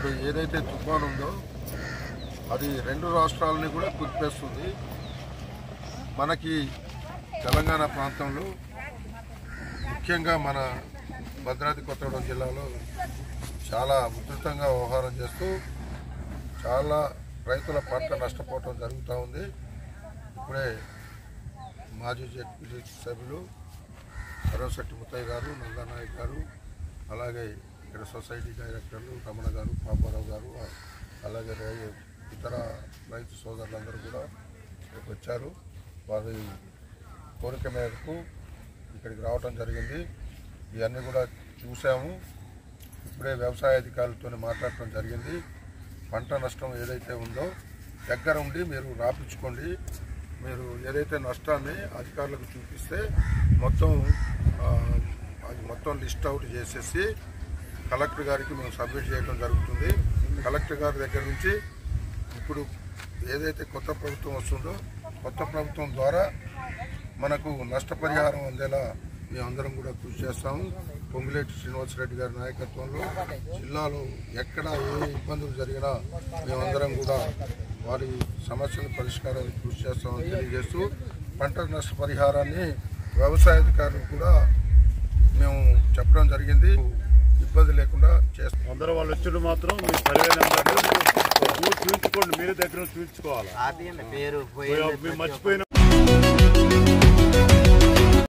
ఇప్పుడు ఏదైతే తుఫాను ఉందో అది రెండు రాష్ట్రాలని కూడా కుదిపేస్తుంది. మనకి తెలంగాణ ప్రాంతంలో ముఖ్యంగా మన భద్రాద్రి కొత్తగూడెం జిల్లాలో చాలా ఉధృతంగా వ్యవహారం చేస్తూ చాలా రైతుల పంట నష్టపోవడం జరుగుతూ ఉంది. ఇప్పుడే మాజీ జెడ్పీ సభ్యులు సర్వశెట్టి ముత్తయ్య గారు, నందానాయక్ గారు, అలాగే ఇక్కడ సొసైటీ డైరెక్టర్లు రమణ గారు, పాపారావు గారు, అలాగే ఇతర రైతు సోదరులందరూ కూడా ఇక్కడికి వచ్చారు. వారి కోరిక మేరకు ఇక్కడికి రావడం జరిగింది. ఇవన్నీ కూడా చూసాము. ఇప్పుడే వ్యవసాయ అధికారులతో మాట్లాడటం జరిగింది. పంట నష్టం ఏదైతే ఉందో దగ్గర ఉండి మీరు రాపించుకోండి. మీరు ఏదైతే నష్టాన్ని అధికారులకు చూపిస్తే మొత్తం లిస్ట్ అవుట్ చేసేసి కలెక్టర్ గారికి మేము సబ్మిట్ చేయడం జరుగుతుంది. కలెక్టర్ గారి దగ్గర నుంచి ఇప్పుడు ఏదైతే కొత్త ప్రభుత్వం వస్తుందో కొత్త ప్రభుత్వం ద్వారా మనకు నష్టపరిహారం అందేలా మేమందరం కూడా కృషి చేస్తాము. పొంగులేటి శ్రీనివాసరెడ్డి గారి నాయకత్వంలో జిల్లాలో ఎక్కడ ఏ ఇబ్బందులు జరిగినా మేమందరం కూడా వారి సమస్యల పరిష్కారానికి కృషి చేస్తామని తెలియజేస్తూ పంట నష్టపరిహారాన్ని వ్యవసాయ అధికారులకు కూడా మేము చెప్పడం జరిగింది. ఇబ్బంది లేకుండా చేస్తాం. అందరూ వాళ్ళు వచ్చి మాత్రం మీ సర్వే నెంబర్ చూపించుకోండి, మీరే దగ్గర చూపించుకోవాలి. మర్చిపోయిన